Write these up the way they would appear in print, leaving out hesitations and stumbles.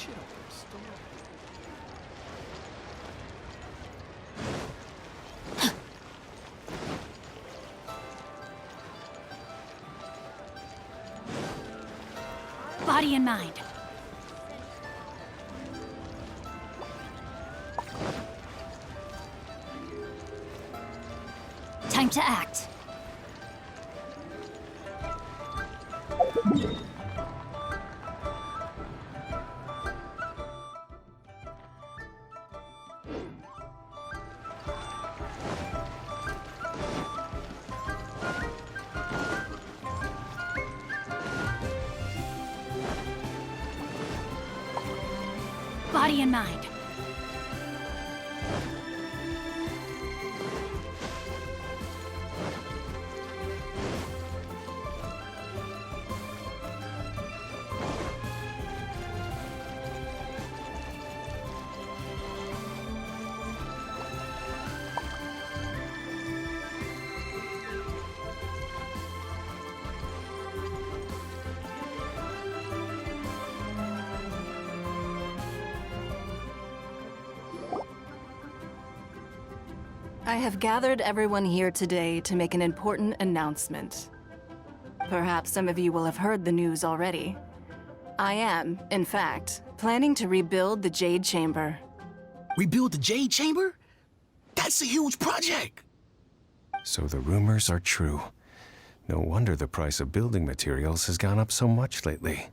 shit up there, still up. Body and mind. Time to act. Body and mind. I have gathered everyone here today to make an important announcement. Perhaps some of you will have heard the news already. I am, in fact, planning to rebuild the Jade Chamber. Rebuild the Jade Chamber? That's a huge project! So the rumors are true. No wonder the price of building materials has gone up so much lately.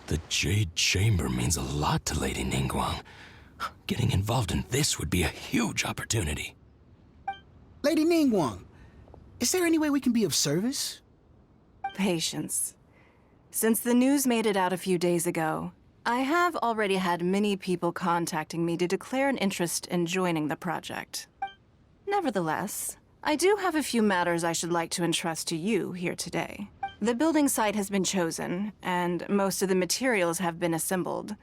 The Jade Chamber means a lot to Lady Ningguang. Getting involved in this would be a huge opportunity. Lady Ningguang, is there any way we can be of service? Patience. Since the news made it out a few days ago, I have already had many people contacting me to declare an interest in joining the project. Nevertheless, I do have a few matters I should like to entrust to you here today. The building site has been chosen, and most of the materials have been assembled.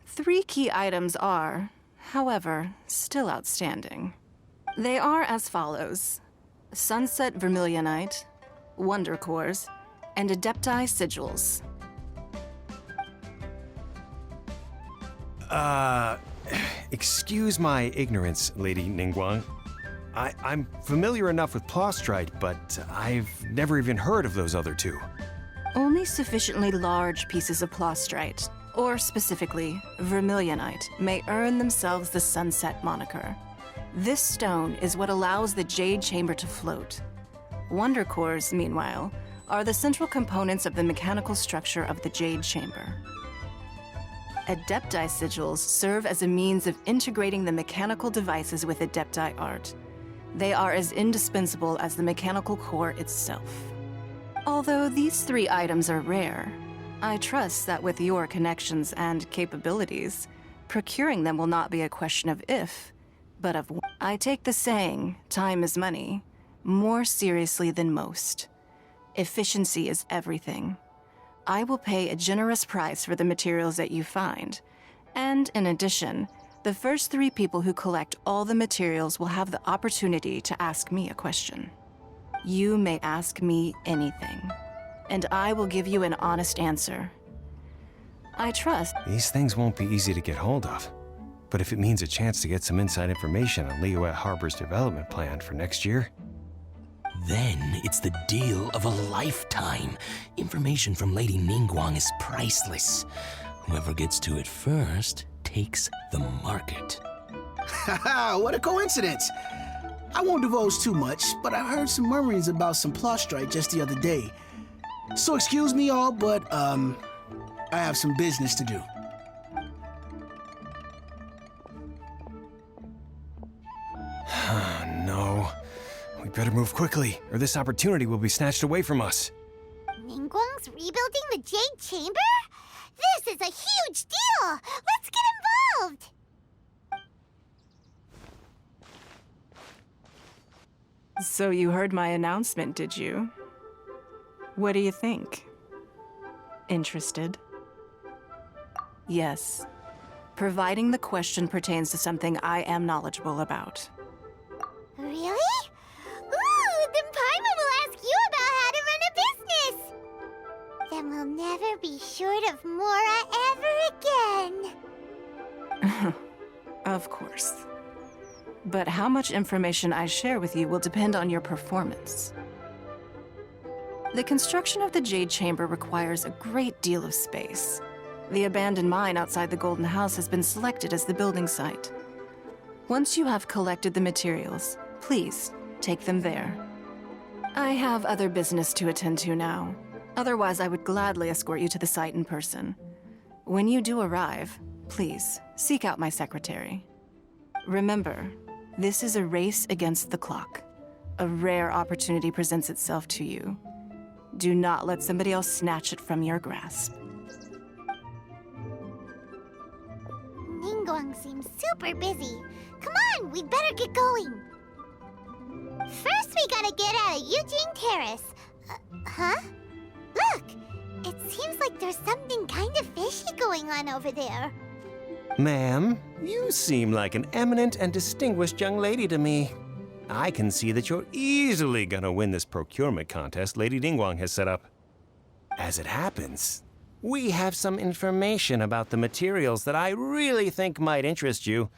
3 key items are, however, still outstanding. They are as follows: Sunset Vermilionite, Wonder Cores, and Adepti Sigils. Excuse my ignorance, Lady Ningguang. I'm familiar enough with Plostrite, but I've never even heard of those other 2. Only sufficiently large pieces of Plostrite, or specifically, Vermilionite, may earn themselves the Sunset moniker. This stone is what allows the Jade Chamber to float. Wonder Cores, meanwhile, are the central components of the mechanical structure of the Jade Chamber. Adepti Sigils serve as a means of integrating the mechanical devices with Adepti art. They are as indispensable as the mechanical core itself. Although these 3 items are rare, I trust that with your connections and capabilities, procuring them will not be a question of if, but of when. I take the saying, time is money, more seriously than most. Efficiency is everything. I will pay a generous price for the materials that you find, and in addition, the first 3 people who collect all the materials will have the opportunity to ask me a question. You may ask me anything, and I will give you an honest answer. I trust. These things won't be easy to get hold of. But if it means a chance to get some inside information on Liyue Harbor's development plan for next year... Then it's the deal of a lifetime. Information from Lady Ningguang is priceless. Whoever gets to it first takes the market. Haha, what a coincidence! I won't divulge too much, but I heard some murmurings about some Plostrite just the other day. So excuse me all, but, I have some business to do. No. We better move quickly, or this opportunity will be snatched away from us. Ningguang's rebuilding the Jade Chamber? This is a huge deal! Let's get involved! So you heard my announcement, did you? What do you think? Interested? Yes. Providing the question pertains to something I am knowledgeable about. Really? Ooh, then Paimon will ask you about how to run a business! Then we'll never be short of Mora ever again. Of course. But how much information I share with you will depend on your performance. The construction of the Jade Chamber requires a great deal of space. The abandoned mine outside the Golden House has been selected as the building site. Once you have collected the materials, please take them there. I have other business to attend to now. Otherwise, I would gladly escort you to the site in person. When you do arrive, please seek out my secretary. Remember, this is a race against the clock. A rare opportunity presents itself to you. Do not let somebody else snatch it from your grasp. Ningguang seems super busy. Come on, we'd better get going. First, we gotta get out of Eugene Terrace. Huh? Look! It seems like there's something kind of fishy going on over there. Ma'am, you seem like an eminent and distinguished young lady to me. I can see that you're easily gonna win this procurement contest Lady Ningguang has set up. As it happens, we have some information about the materials that I really think might interest you.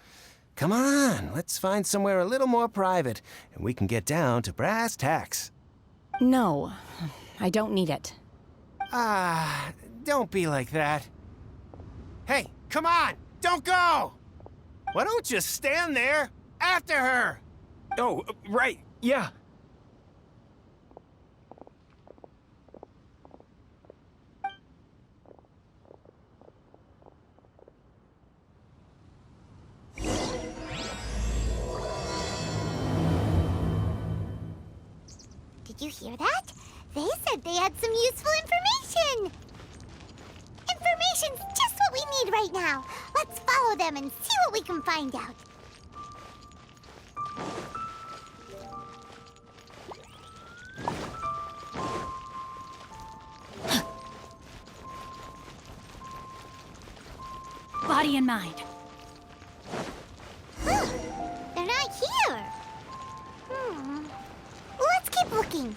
Come on, let's find somewhere a little more private, and we can get down to brass tacks. No, I don't need it. Don't be like that. Hey, come on, don't go! Why don't you stand there after her? Oh, right, yeah. Did you hear that? They said they had some useful information. Information's just what we need right now. Let's follow them and see what we can find out. Body and mind. Huh, they're not here. Let's keep looking.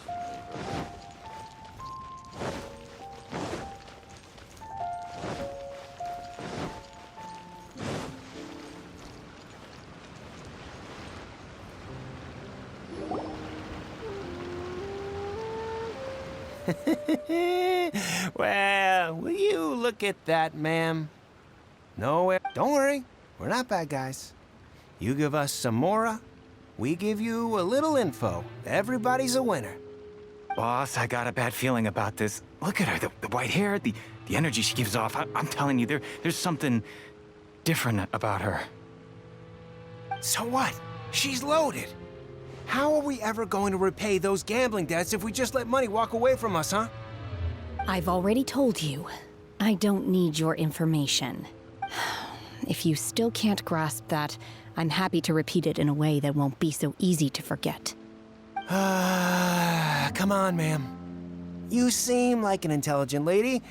Well, will you look at that, ma'am? Nowhere. Don't worry, we're not bad guys. You give us some Mora, we give you a little info. Everybody's a winner. Boss, I got a bad feeling about this. Look at her, the white hair, the energy she gives off. I'm telling you, there's something different about her. So what? She's loaded. How are we ever going to repay those gambling debts if we just let money walk away from us, huh? I've already told you. I don't need your information. If you still can't grasp that, I'm happy to repeat it in a way that won't be so easy to forget. Come on, ma'am. You seem like an intelligent lady.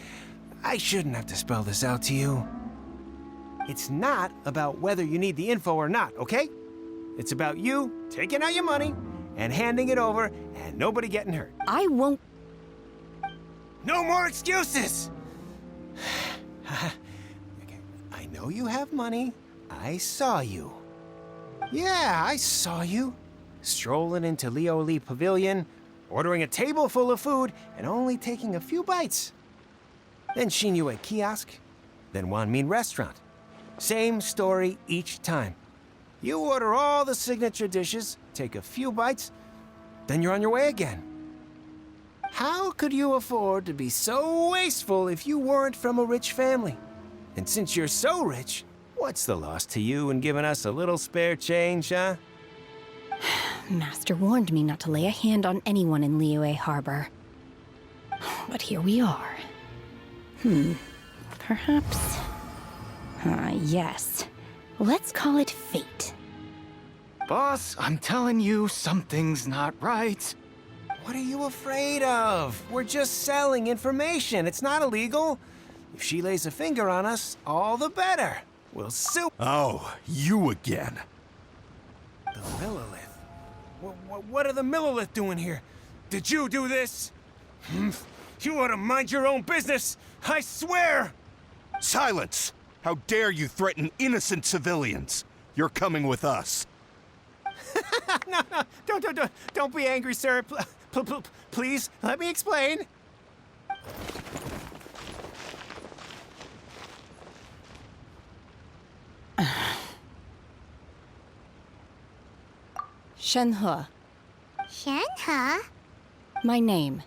I shouldn't have to spell this out to you. It's not about whether you need the info or not, okay? It's about you taking out your money and handing it over and nobody getting hurt. I won't. No more excuses! Okay, I know you have money. I saw you. Yeah, I saw you. Strolling into Leo Lee Pavilion, ordering a table full of food, and only taking a few bites. Then Shinue Kiosk, then Wanmin Restaurant. Same story each time. You order all the signature dishes, take a few bites, then you're on your way again. How could you afford to be so wasteful if you weren't from a rich family? And since you're so rich, what's the loss to you in giving us a little spare change, huh? Master warned me not to lay a hand on anyone in Liyue Harbor. But here we are. Perhaps... yes. Let's call it fate. Boss, I'm telling you, something's not right. What are you afraid of? We're just selling information. It's not illegal. If she lays a finger on us, all the better. We'll sue. Oh, you again. The Millilith. What are the Millilith doing here? Did you do this? You ought to mind your own business! I swear! Silence! How dare you threaten innocent civilians? You're coming with us. No, don't be angry, sir. Please, let me explain. Shenhe, Shenhe? my name.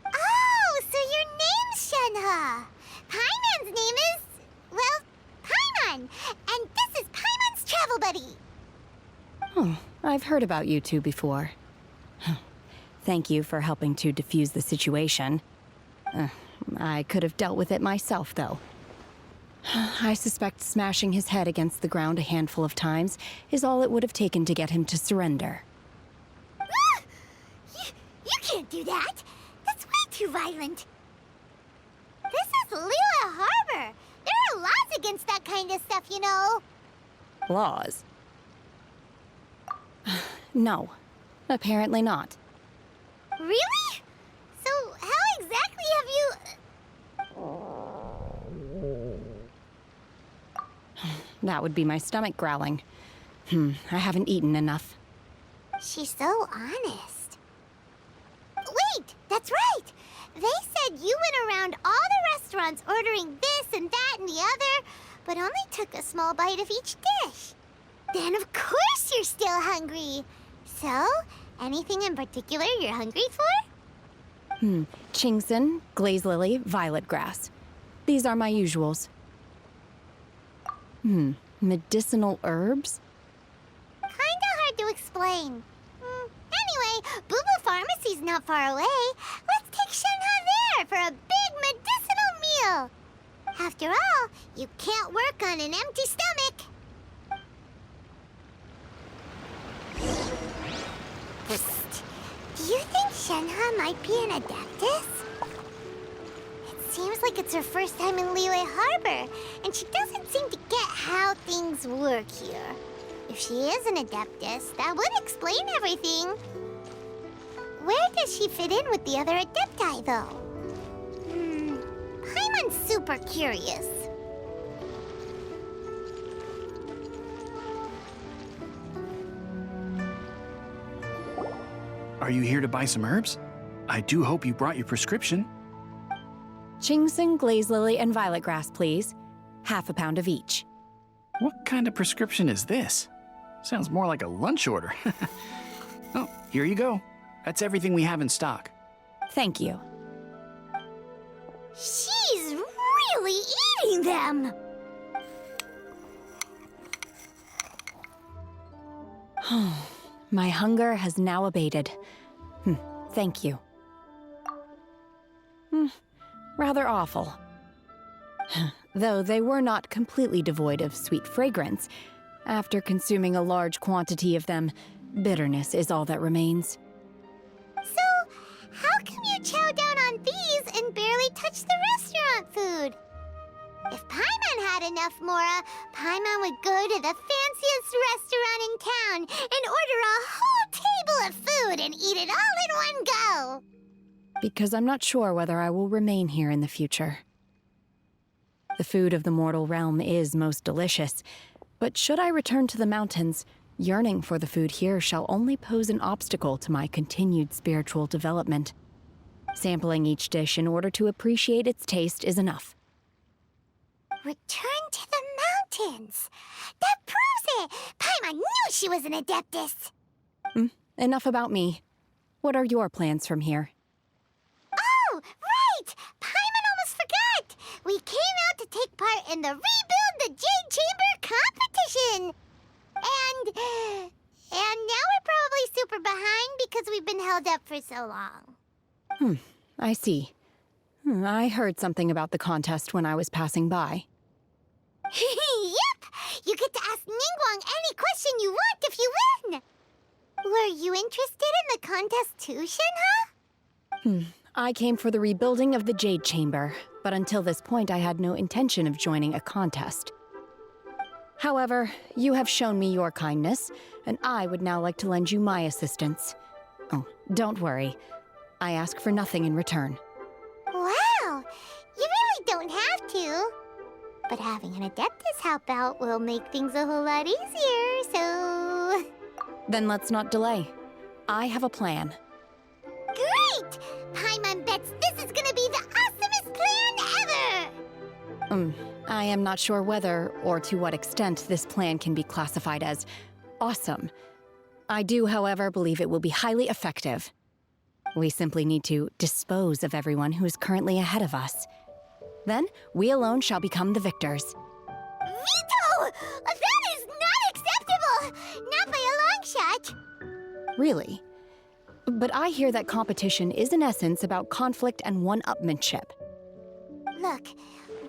Oh, so your name's Shenhe. Paimon's name is, well, Paimon. And this is Paimon's travel buddy. Oh, I've heard about you two before. Thank you for helping to defuse the situation. I could have dealt with it myself, though. I suspect smashing his head against the ground a handful of times is all it would have taken to get him to surrender. You can't do that. That's way too violent. This is Lila Harbor. There are laws against that kind of stuff, you know. Laws? No, apparently not. Really? So how exactly have you... That would be my stomach growling. I haven't eaten enough. She's so honest. Wait, that's right. They said you went around all the restaurants ordering this and that and the other, but only took a small bite of each dish. Then of course you're still hungry. So, anything in particular you're hungry for? Chingson, glaze lily, violet grass. These are my usuals. Medicinal herbs? Kinda hard to explain. Anyway, Booba Pharmacy's not far away. Let's take Shenhe there for a big medicinal meal. After all, you can't work on an empty stomach. Psst. Do you think Shenhe might be an Adeptus? It seems like it's her first time in Liyue Harbor, and she doesn't seem to get how things work here. If she is an Adeptus, that would explain everything. Where does she fit in with the other Adepti, though? Paimon's super curious. Are you here to buy some herbs? I do hope you brought your prescription. Chingson, glaze lily, and violet grass, please. Half a pound of each. What kind of prescription is this? Sounds more like a lunch order. Oh, here you go. That's everything we have in stock. Thank you. She's really eating them! My hunger has now abated. Thank you. Rather awful. Though they were not completely devoid of sweet fragrance. After consuming a large quantity of them, bitterness is all that remains. So, how come you chow down on these and barely touch the restaurant food? If Paimon had enough mora, Paimon would go to the fanciest restaurant in town and order a whole table of food and eat it all in one go. Because I'm not sure whether I will remain here in the future. The food of the mortal realm is most delicious, but should I return to the mountains, yearning for the food here shall only pose an obstacle to my continued spiritual development. Sampling each dish in order to appreciate its taste is enough. Return to the mountains! That proves it! Paimon knew she was an Adeptus! Enough about me. What are your plans from here? Oh, right! Paimon almost forgot! We came out to take part in the Rebuild the Jade Chamber competition! And now we're probably super behind because we've been held up for so long. I see. I heard something about the contest when I was passing by. Yep! You get to ask Ningguang any question you want if you win! Were you interested in the contest too, Shenhe? I came for the rebuilding of the Jade Chamber, but until this point I had no intention of joining a contest. However, you have shown me your kindness, and I would now like to lend you my assistance. Oh, don't worry. I ask for nothing in return. Wow! You really don't have to. But having an Adeptus help out will make things a whole lot easier, so... Then let's not delay. I have a plan. Great! Paimon bets this is gonna be the awesomest plan ever! I am not sure whether or to what extent this plan can be classified as awesome. I do, however, believe it will be highly effective. We simply need to dispose of everyone who is currently ahead of us. Then, we alone shall become the victors. Veto! That is not acceptable! Not by a long shot! Really? But I hear that competition is in essence about conflict and one-upmanship. Look,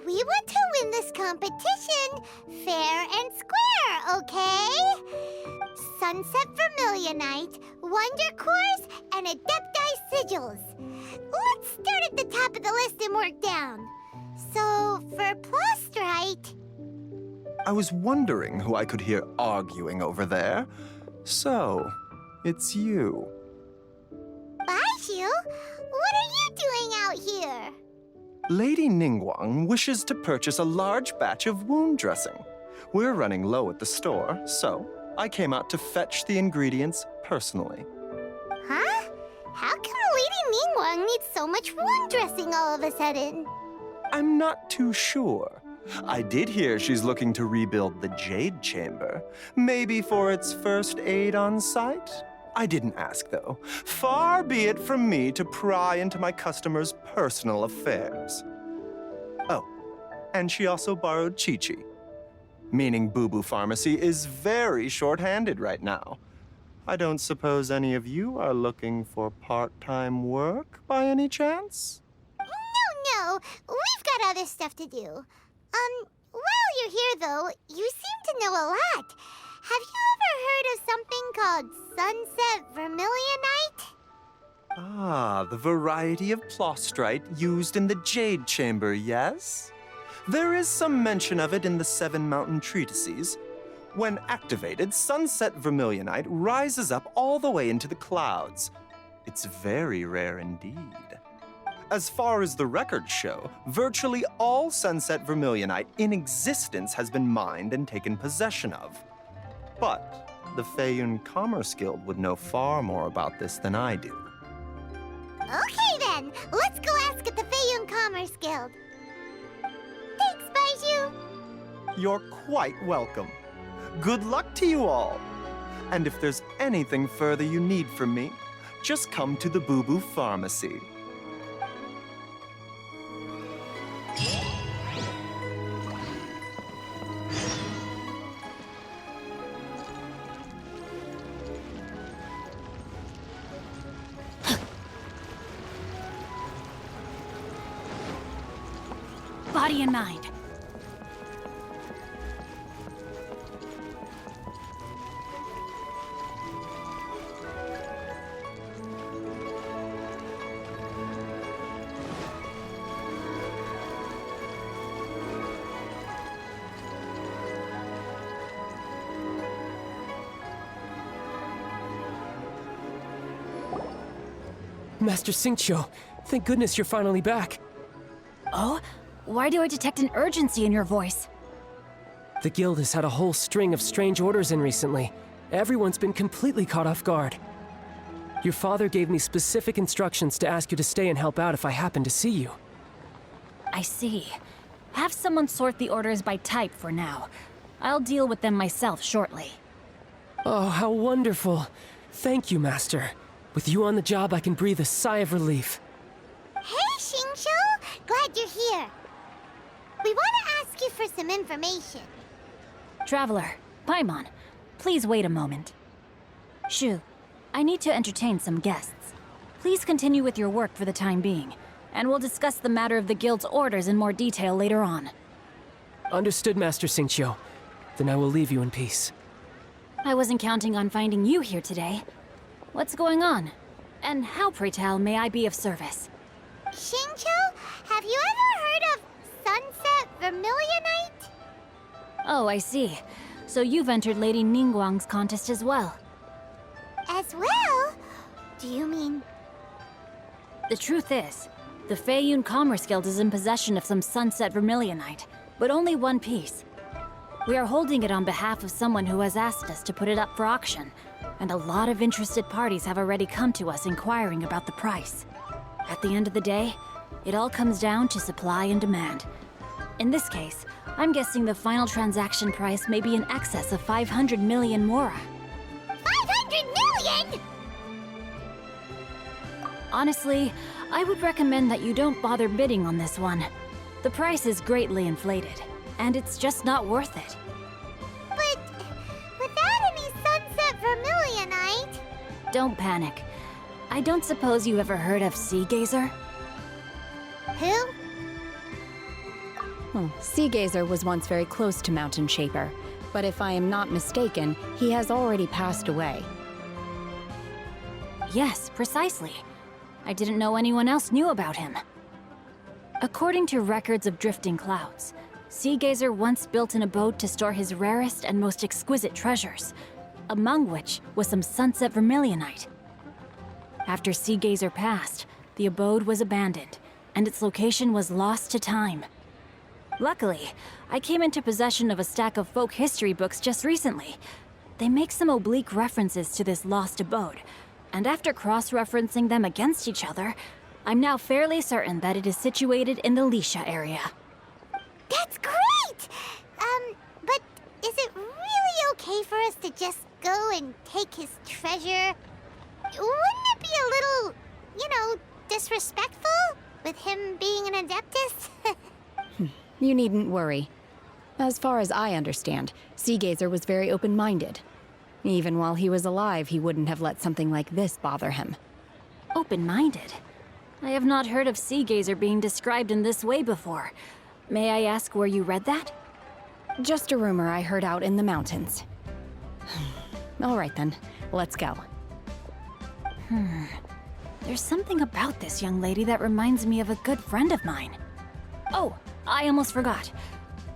we want to win this competition fair and square, okay? Sunset Vermilionite, Wonder Cores, and Adepti Sigils. Let's start at the top of the list and work down. So, for Plostrite... I was wondering who I could hear arguing over there. So, it's you. Baiju? What are you doing out here? Lady Ningguang wishes to purchase a large batch of wound dressing. We're running low at the store, so I came out to fetch the ingredients personally. Huh? How come Lady Ningguang needs so much wound dressing all of a sudden? I'm not too sure. I did hear she's looking to rebuild the Jade Chamber. Maybe for its first aid on site? I didn't ask, though. Far be it from me to pry into my customers' personal affairs. Oh, and she also borrowed Chi-Chi. Meaning Boo Boo Pharmacy is very short-handed right now. I don't suppose any of you are looking for part-time work by any chance? No, we've got other stuff to do. While you're here, though, you seem to know a lot. Have you ever heard of something called Sunset Vermilionite? Ah, the variety of plostrite used in the Jade Chamber, yes? There is some mention of it in the Seven Mountain Treatises. When activated, Sunset Vermilionite rises up all the way into the clouds. It's very rare indeed. As far as the records show, virtually all Sunset Vermilionite in existence has been mined and taken possession of. But the Feiyun Commerce Guild would know far more about this than I do. Okay then, let's go ask at the Feiyun Commerce Guild. Thanks, Baiju. You're quite welcome. Good luck to you all. And if there's anything further you need from me, just come to the Boo Boo Pharmacy. Body and mind. Master Xingqiu, thank goodness you're finally back. Oh? Why do I detect an urgency in your voice? The guild has had a whole string of strange orders in recently. Everyone's been completely caught off guard. Your father gave me specific instructions to ask you to stay and help out if I happen to see you. I see. Have someone sort the orders by type for now. I'll deal with them myself shortly. Oh, how wonderful. Thank you, Master. With you on the job, I can breathe a sigh of relief. Hey, Xingqiu! Glad you're here. We want to ask you for some information. Traveler, Paimon, please wait a moment. Shu, I need to entertain some guests. Please continue with your work for the time being, and we'll discuss the matter of the guild's orders in more detail later on. Understood, Master Xingqiu. Then I will leave you in peace. I wasn't counting on finding you here today. What's going on? And how, pray tell, may I be of service? Xingqiu, have you ever heard of Sunset Vermilionite? Oh, I see. So you've entered Lady Ningguang's contest as well. As well? Do you mean... The truth is, the Feiyun Commerce Guild is in possession of some Sunset Vermilionite, but only one piece. We are holding it on behalf of someone who has asked us to put it up for auction, and a lot of interested parties have already come to us inquiring about the price. At the end of the day, it all comes down to supply and demand. In this case, I'm guessing the final transaction price may be in excess of 500 million mora. 500 million?! Honestly, I would recommend that you don't bother bidding on this one. The price is greatly inflated, and it's just not worth it. But without any Sunset Vermilionite... Don't panic. I don't suppose you ever heard of Sea Gazer? Who? Sea Gazer was once very close to Mountain Shaper, but if I am not mistaken, he has already passed away. Yes, precisely. I didn't know anyone else knew about him. According to records of drifting clouds, Sea Gazer once built an abode to store his rarest and most exquisite treasures, among which was some Sunset Vermilionite. After Sea Gazer passed, the abode was abandoned, and its location was lost to time. Luckily, I came into possession of a stack of folk history books just recently. They make some oblique references to this lost abode, and after cross-referencing them against each other, I'm now fairly certain that it is situated in the Lisha area. That's great! But is it really okay for us to just go and take his treasure? Wouldn't it be a little, disrespectful? With him being an Adeptus? You needn't worry. As far as I understand, Sea Gazer was very open-minded. Even while he was alive, he wouldn't have let something like this bother him. Open-minded? I have not heard of Sea Gazer being described in this way before. May I ask where you read that? Just a rumor I heard out in the mountains. All right then, let's go. There's something about this young lady that reminds me of a good friend of mine. Oh, I almost forgot.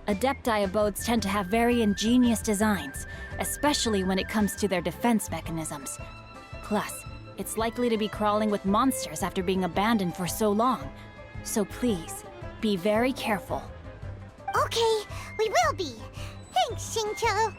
Adepti abodes tend to have very ingenious designs, especially when it comes to their defense mechanisms. Plus, it's likely to be crawling with monsters after being abandoned for so long. So please, be very careful. Okay, we will be. Thanks, Xingqiu.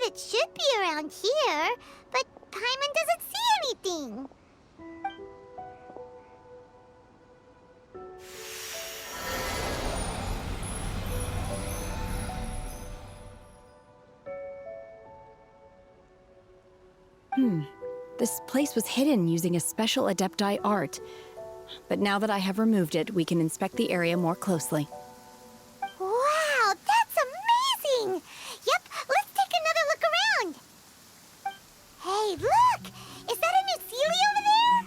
It should be around here, but Paimon doesn't see anything. This place was hidden using a special Adepti art. But now that I have removed it, we can inspect the area more closely. Wow, that's amazing! Yep, let's take another look around. Hey, look! Is that a new Sealy over there?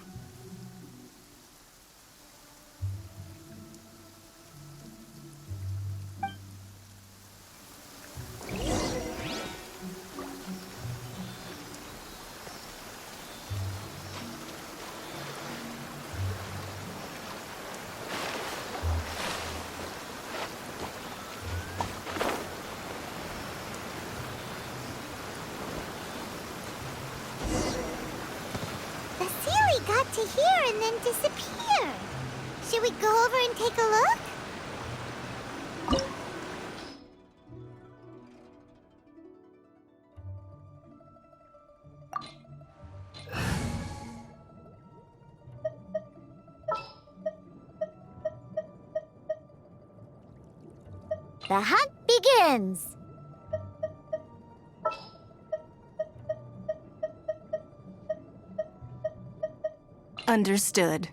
Got to here and then disappear. Should we go over and take a look? The hunt begins! Understood.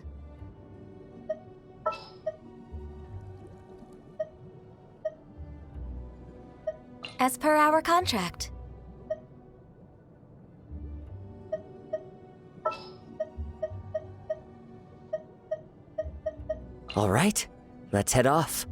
As per our contract. All right, let's head off.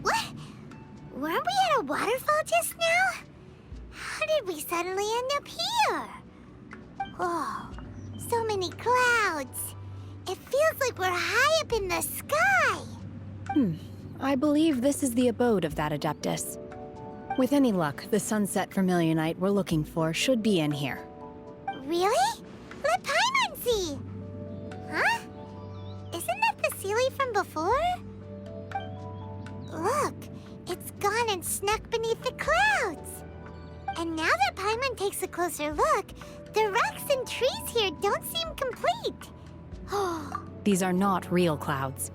What? Weren't we at a waterfall just now? How did we suddenly end up here? Oh, so many clouds. It feels like we're high up in the sky. I believe this is the abode of that Adeptus. With any luck, the sunset vermilionite we're looking for should be in here. Really? Let Paimon see. Huh? Isn't that the Sealy from before? Look, it's gone and snuck beneath the clouds. And now that Paimon takes a closer look, the rocks and trees here don't seem complete. Oh. These are not real clouds.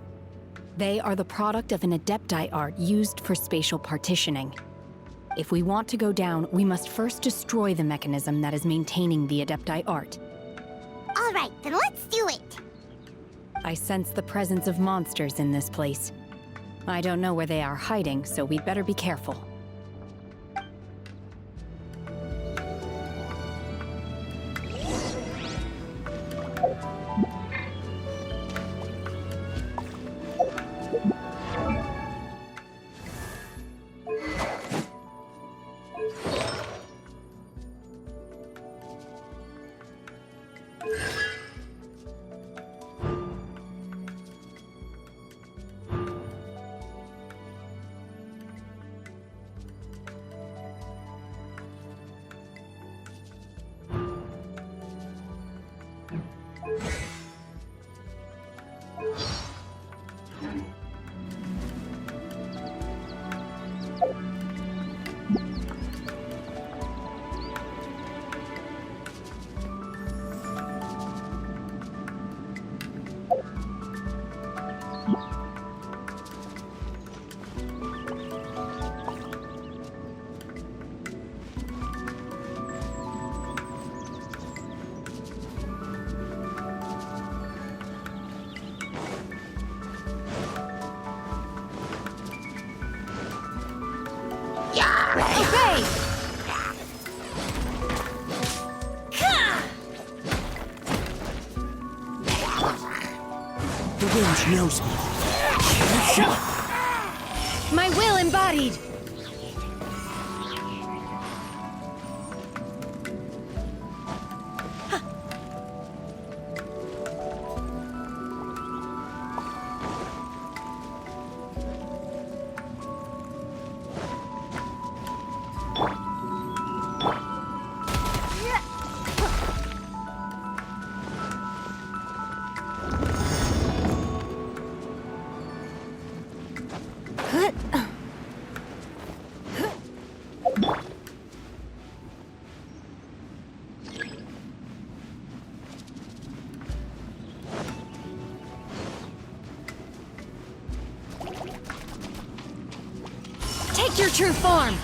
They are the product of an Adepti art used for spatial partitioning. If we want to go down, we must first destroy the mechanism that is maintaining the Adepti art. All right, then let's do it. I sense the presence of monsters in this place. I don't know where they are hiding, so we'd better be careful. Obey! The wind knows me. My will embodied! Take your true form!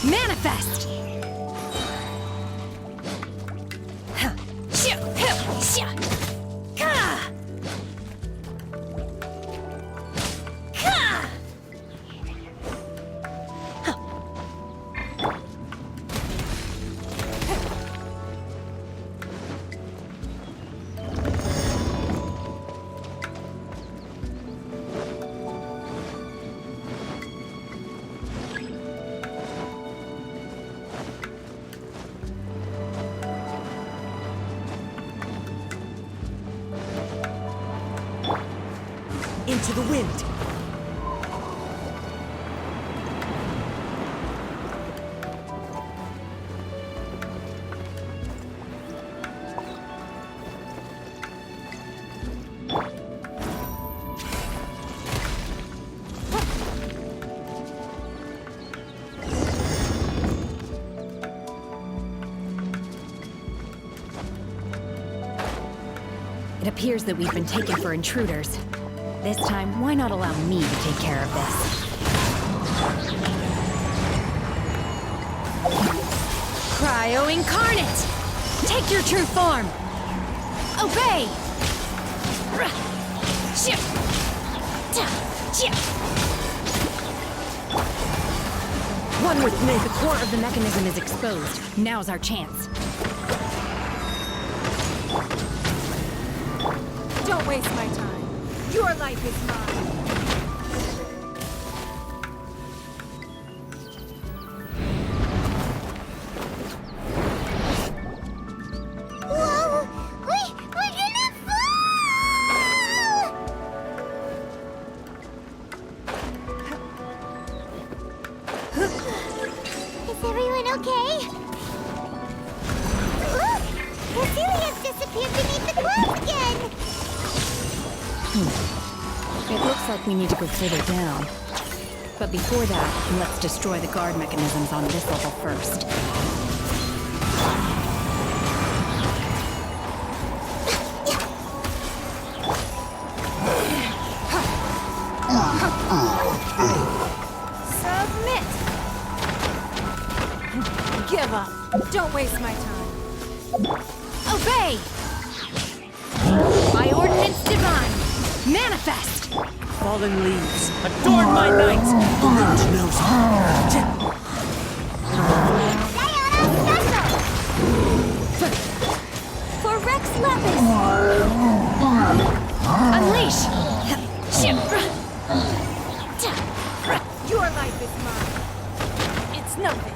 Manifest! into the wind. It appears that we've been taken for intruders. This time, why not allow me to take care of this? Cryo Incarnate! Take your true form! Obey! One with me. The core of the mechanism is exposed. Now's our chance. Don't waste my time. Your life is mine. Whoa! We're gonna fall! Is everyone okay? Look! Cecilia's disappeared beneath the clouds again! It looks like we need to go further down. But before that, let's destroy the guard mechanisms on this level first. Submit! Give up. Don't waste my time. Obey! By ordinance divine! Manifest! Fallen leaves, adorn my night! The wind knows For Rex Lepis! Unleash! Your life is mine. It's nothing.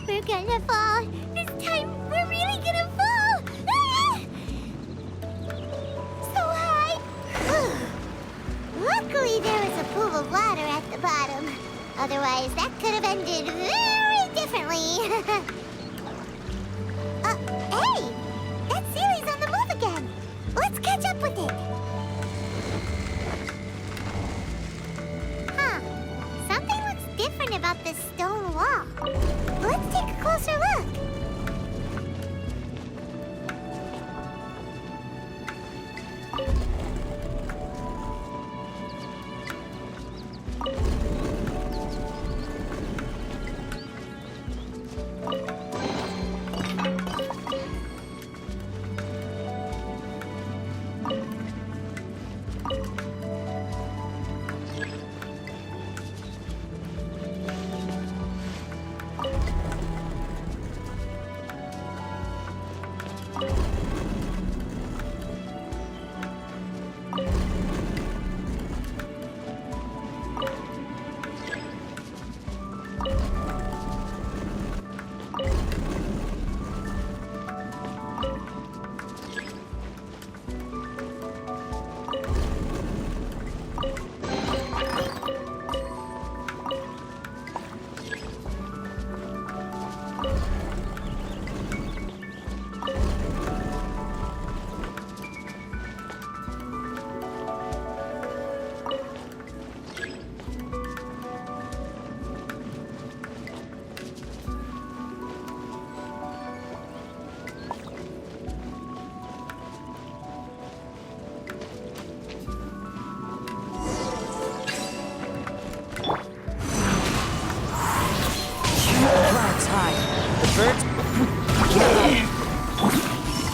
We're gonna fall. This time, we're really gonna fall. Ah! So high. Luckily, there was a pool of water at the bottom. Otherwise, that could have ended very differently. Hey! That Sealy's on the move again. Let's catch up with it. Huh. Something looks different about this stone wall. Let's take a closer look.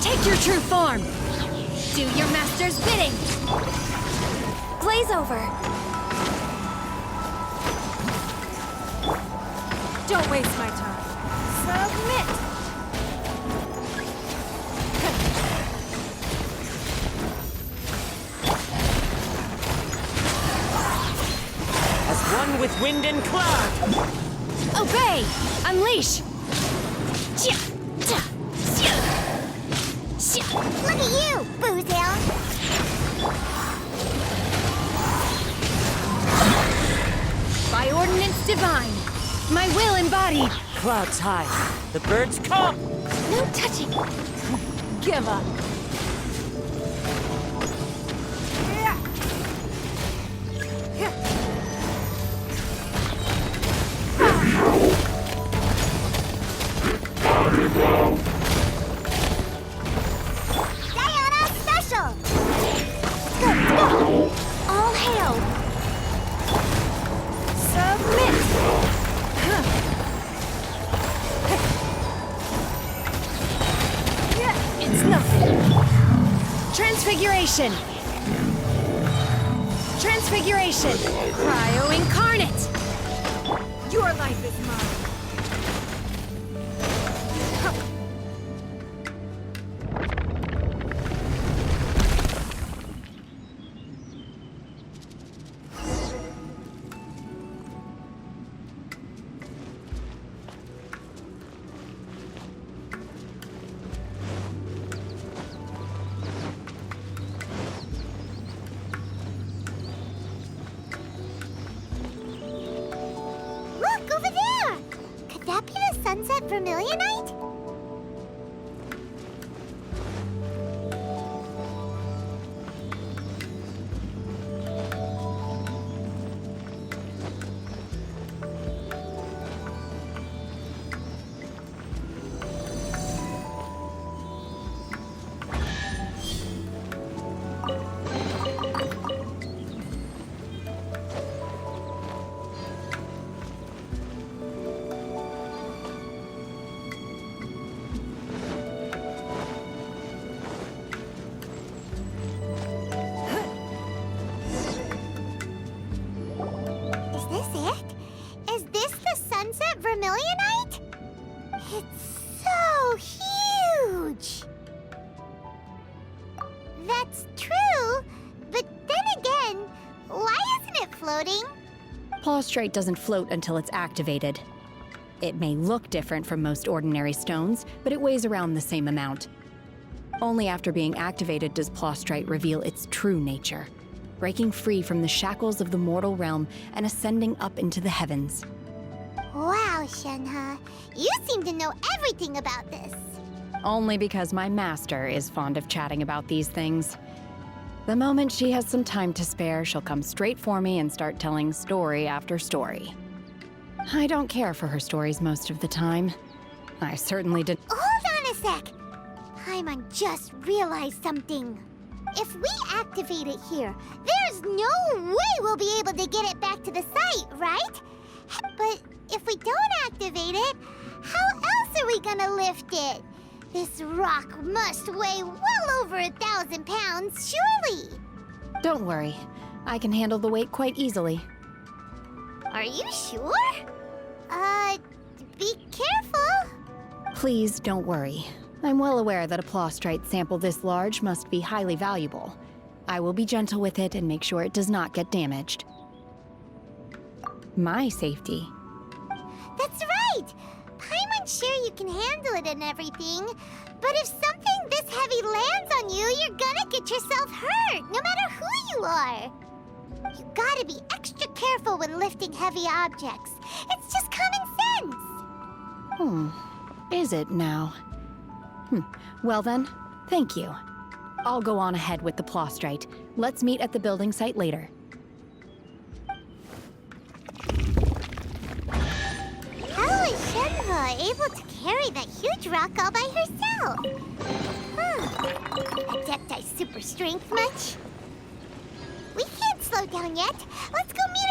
Take your true form! Do your master's bidding! Blaze over! Don't waste my time. Submit! As one with wind and cloud! Obey! Unleash! Look at you, Boozhound! By ordinance divine, my will embodied. Clouds high. The birds come! No touching. Give up! Diana Special! Let's go! All hail! Submit! It's nothing. Transfiguration. Transfiguration. Cryo incarnate. Your life is mine! Look, over there! Could that be the Sunset Vermilionite? Is this it? Is this the Sunset Vermilionite? It's so huge! That's true, but then again, why isn't it floating? Plaustrite doesn't float until it's activated. It may look different from most ordinary stones, but it weighs around the same amount. Only after being activated does Plaustrite reveal its true nature, breaking free from the shackles of the mortal realm and ascending up into the heavens. Wow, Shenhe, you seem to know everything about this. Only because my master is fond of chatting about these things. The moment she has some time to spare, she'll come straight for me and start telling story after story. I don't care for her stories most of the time. I certainly did. Hold on a sec. Paimon just realized something. If we activate it here, there's no way we'll be able to get it back to the site, right? But if we don't activate it, how else are we gonna lift it? This rock must weigh well over 1,000 pounds, surely. Don't worry. I can handle the weight quite easily. Are you sure? Be careful. Please don't worry. I'm well aware that a Plaustrite sample this large must be highly valuable. I will be gentle with it and make sure it does not get damaged. My safety. That's right. Paimon's sure you can handle it and everything, but if something this heavy lands on you, you're gonna get yourself hurt, no matter who you are. You gotta be extra careful when lifting heavy objects. It's just common sense. Is it now? Well then, thank you. I'll go on ahead with the Plaustrite. Let's meet at the building site later. How is Shenhe able to carry that huge rock all by herself? Adepti super strength much? We can't slow down yet. Let's go meet